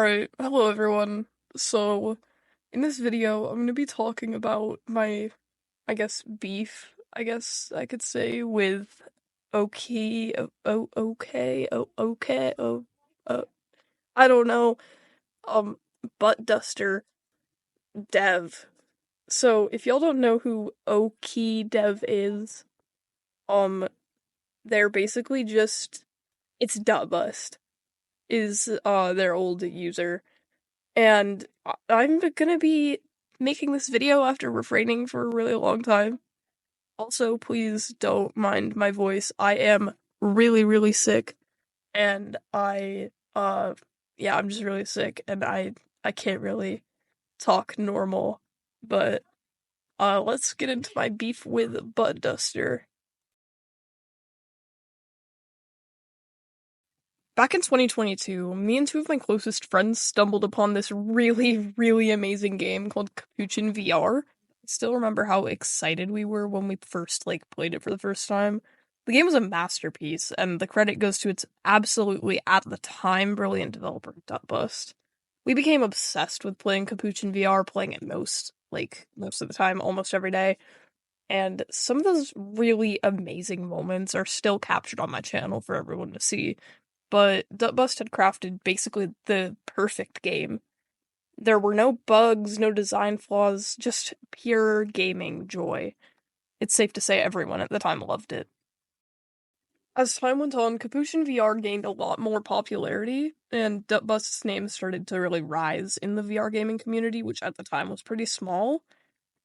Alright, hello everyone. So, in this video, I'm gonna be talking about my, beef, I guess I could say, with Okke, okay, uh, I don't know, um, Butt Duster Dev. So, if y'all don't know who Okke Dev is, um, they're basically just, it's Dutbust, is, their old user. And I'm gonna be making this video after refraining for a really long time. Also, please don't mind my voice. I am really, really sick, and yeah, I'm just really sick, and I can't really talk normal. But let's get into my beef with Bud Duster. Back in 2022, me and two of my closest friends stumbled upon this really, really amazing game called Capuchin VR. I still remember how excited we were when we first played it for the first time. The game was a masterpiece, and the credit goes to its absolutely at the time brilliant developer, Dutbust. We became obsessed with playing Capuchin VR, playing it most of the time, almost every day. And some of those really amazing moments are still captured on my channel for everyone to see. But Dutbust had crafted basically the perfect game. There were no bugs, no design flaws, just pure gaming joy. It's safe to say everyone at the time loved it. As time went on, Capuchin VR gained a lot more popularity, and Dutbust's name started to really rise in the VR gaming community, which at the time was pretty small.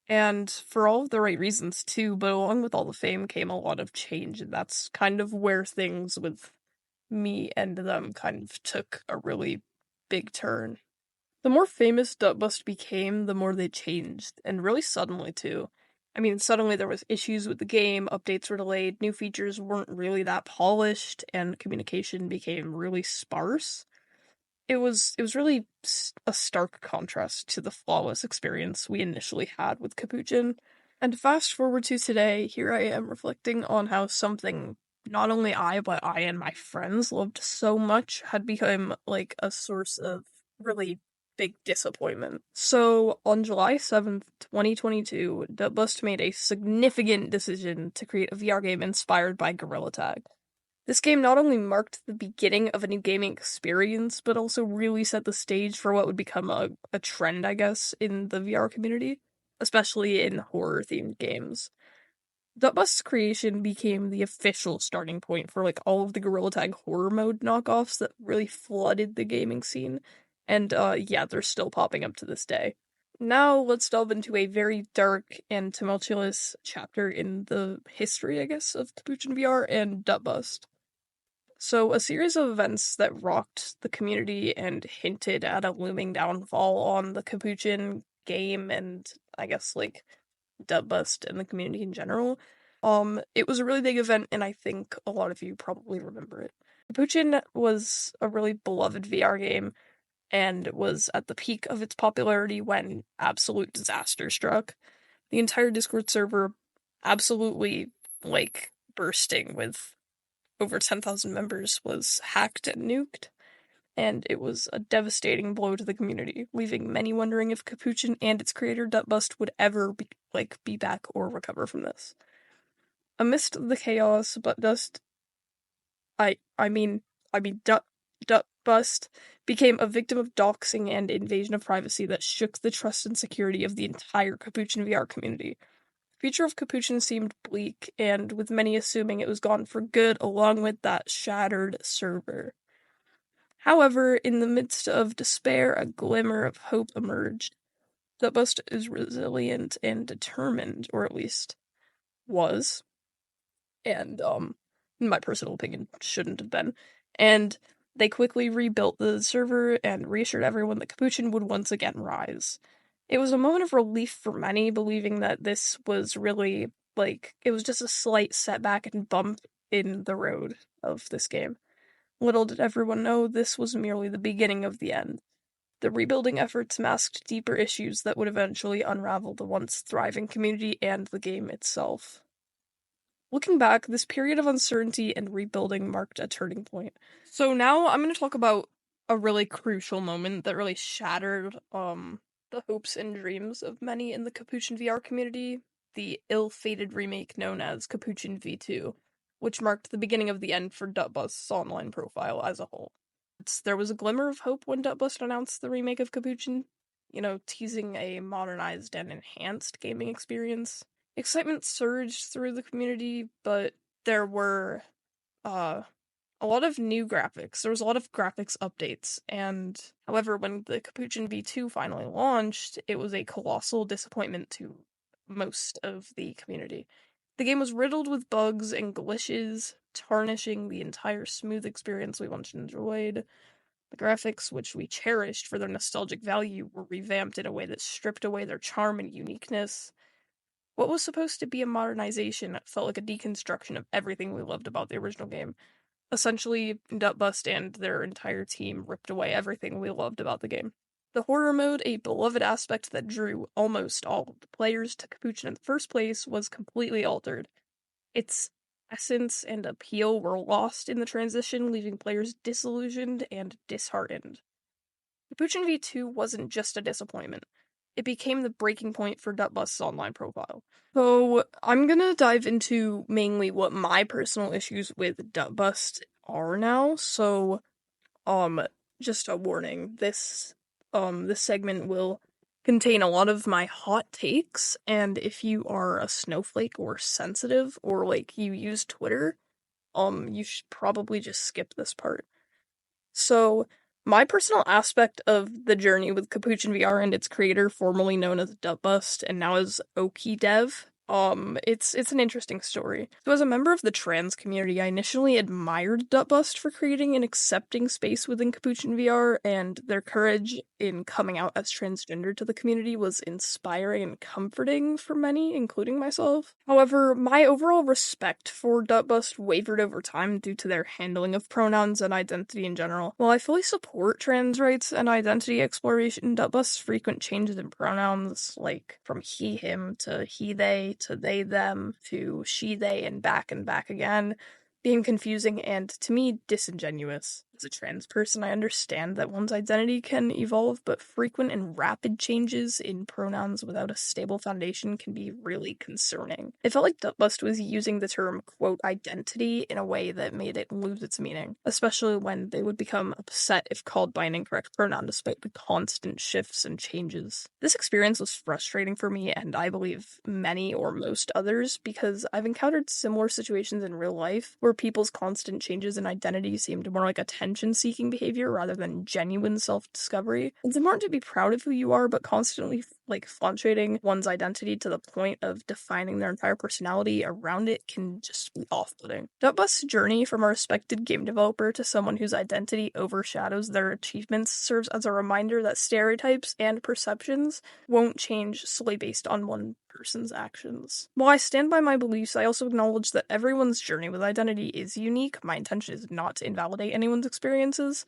And for all of the right reasons too, but along with all the fame came a lot of change, and that's kind of where things with me and them kind of took a really big turn. The more famous Dutbust became, the more they changed, and really suddenly too. I mean, suddenly there was issues with the game, updates were delayed, new features weren't really that polished, and communication became really sparse. It was really a stark contrast to the flawless experience we initially had with Capuchin. And fast forward to today, here I am reflecting on how something not only but I and my friends loved so much had become a source of really big disappointment. So, on July 7th, 2022, Dutbust made a significant decision to create a VR game inspired by Gorilla Tag. This game not only marked the beginning of a new gaming experience, but also really set the stage for what would become a trend, I guess, in the VR community, especially in horror-themed games. Dutbust's creation became the official starting point for all of the Gorilla Tag horror mode knockoffs that really flooded the gaming scene, and yeah, they're still popping up to this day. Now let's delve into a very dark and tumultuous chapter in the history, I guess, of Capuchin VR and Dutbust. So, a series of events that rocked the community and hinted at a looming downfall on the Capuchin game and I guess Dutbust and the community in general. It was a really big event, and I think a lot of you probably remember it. Capuchin was a really beloved VR game and was at the peak of its popularity when absolute disaster struck. The entire Discord server absolutely bursting with over 10,000 members was hacked and nuked, and it was a devastating blow to the community, leaving many wondering if Capuchin and its creator Dutbust would ever be back or recover from this. Amidst the chaos, Dutbust became a victim of doxing and invasion of privacy that shook the trust and security of the entire Capuchin VR community. The future of Capuchin seemed bleak, and with many assuming it was gone for good, along with that shattered server. However, in the midst of despair, a glimmer of hope emerged. Dutbust is resilient and determined, or at least was, and in my personal opinion, shouldn't have been. And they quickly rebuilt the server and reassured everyone that Capuchin would once again rise. It was a moment of relief for many, believing that this was really it was just a slight setback and bump in the road of this game. Little did everyone know this was merely the beginning of the end. The rebuilding efforts masked deeper issues that would eventually unravel the once thriving community and the game itself. Looking back, this period of uncertainty and rebuilding marked a turning point. So now I'm going to talk about a really crucial moment that really shattered the hopes and dreams of many in the Capuchin VR community, the ill-fated remake known as Capuchin V2, which marked the beginning of the end for Dutbust's online profile as a whole. There was a glimmer of hope when Dutbust announced the remake of Capuchin, teasing a modernized and enhanced gaming experience. Excitement surged through the community, but there were uh a lot of new graphics. There was a lot of graphics updates, and however, when the Capuchin V2 finally launched, it was a colossal disappointment to most of the community. The game was riddled with bugs and glitches, tarnishing the entire smooth experience we once enjoyed. The graphics, which we cherished for their nostalgic value, were revamped in a way that stripped away their charm and uniqueness. What was supposed to be a modernization felt like a deconstruction of everything we loved about the original game. Essentially, Dutbust and their entire team ripped away everything we loved about the game. The horror mode, a beloved aspect that drew almost all of the players to Capuchin in the first place, was completely altered. Its essence and appeal were lost in the transition, leaving players disillusioned and disheartened. Capuchin V2 wasn't just a disappointment. It became the breaking point for Dutbust's online profile. So, I'm gonna dive into mainly what my personal issues with Dutbust are now. So, just a warning, this segment will contain a lot of my hot takes, and if you are a snowflake or sensitive, or, like, you use Twitter, you should probably just skip this part. So, my personal aspect of the journey with Capuchin VR and its creator, formerly known as Dutbust and now as Okke Dev, it's an interesting story. So, as a member of the trans community, I initially admired Dutbust for creating an accepting space within Capuchin VR, and their courage in coming out as transgender to the community was inspiring and comforting for many, including myself. However, my overall respect for Dutbust wavered over time due to their handling of pronouns and identity in general. While I fully support trans rights and identity exploration, Dutbust's frequent changes in pronouns, like from he, him to he, they, to they, them, to she, they, and back again, being confusing and, to me, disingenuous. As a trans person, I understand that one's identity can evolve, but frequent and rapid changes in pronouns without a stable foundation can be really concerning. It felt like Dutbust was using the term, quote, identity in a way that made it lose its meaning, especially when they would become upset if called by an incorrect pronoun despite the constant shifts and changes. This experience was frustrating for me, and I believe many or most others, because I've encountered similar situations in real life where people's constant changes in identity seemed more like attention-seeking behavior rather than genuine self-discovery. It's important to be proud of who you are, but constantly, fluctuating one's identity to the point of defining their entire personality around it can just be off-putting. Dutbust's journey from a respected game developer to someone whose identity overshadows their achievements serves as a reminder that stereotypes and perceptions won't change solely based on one person's actions. While I stand by my beliefs, I also acknowledge that everyone's journey with identity is unique. My intention is not to invalidate anyone's experiences,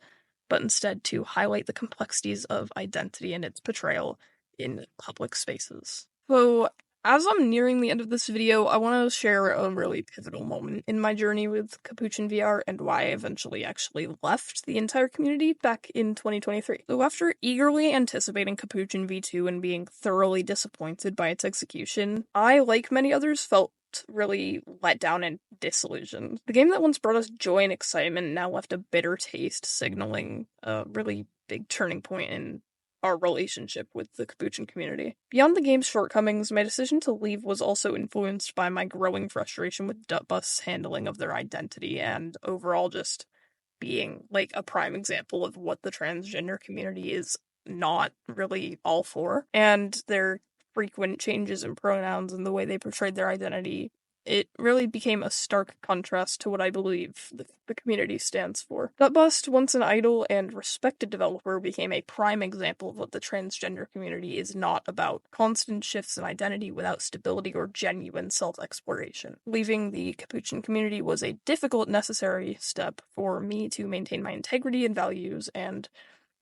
but instead to highlight the complexities of identity and its portrayal in public spaces. So, as I'm nearing the end of this video, I want to share a really pivotal moment in my journey with Capuchin VR and why I eventually actually left the entire community back in 2023. So after eagerly anticipating Capuchin V2 and being thoroughly disappointed by its execution, I, like many others, felt really let down and disillusioned. The game that once brought us joy and excitement now left a bitter taste, signaling a really big turning point in our relationship with the Capuchin community. Beyond the game's shortcomings, my decision to leave was also influenced by my growing frustration with Dutbust's handling of their identity and overall just being like a prime example of what the transgender community is not really all for, and their frequent changes in pronouns and the way they portrayed their identity. It really became a stark contrast to what I believe the community stands for. Dutbust, once an idol and respected developer, became a prime example of what the transgender community is not about: constant shifts in identity without stability or genuine self-exploration. Leaving the Capuchin community was a difficult, necessary step for me to maintain my integrity and values, and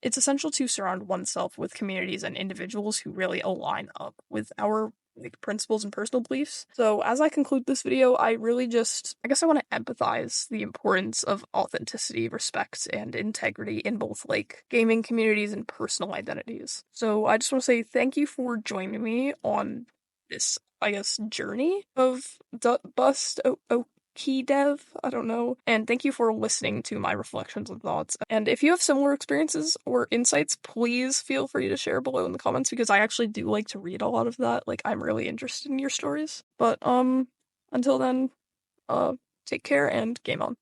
it's essential to surround oneself with communities and individuals who really align up with our like principles and personal beliefs. So as I conclude this video, I really just, I guess I want to empathize the importance of authenticity, respect, and integrity in both like gaming communities and personal identities. So I just want to say thank you for joining me on this, I guess, journey of bust key dev. I don't know. And thank you for listening to my reflections and thoughts. And if you have similar experiences or insights, please feel free to share below in the comments because I actually do like to read a lot of that. Like I'm really interested in your stories. But until then, take care and game on.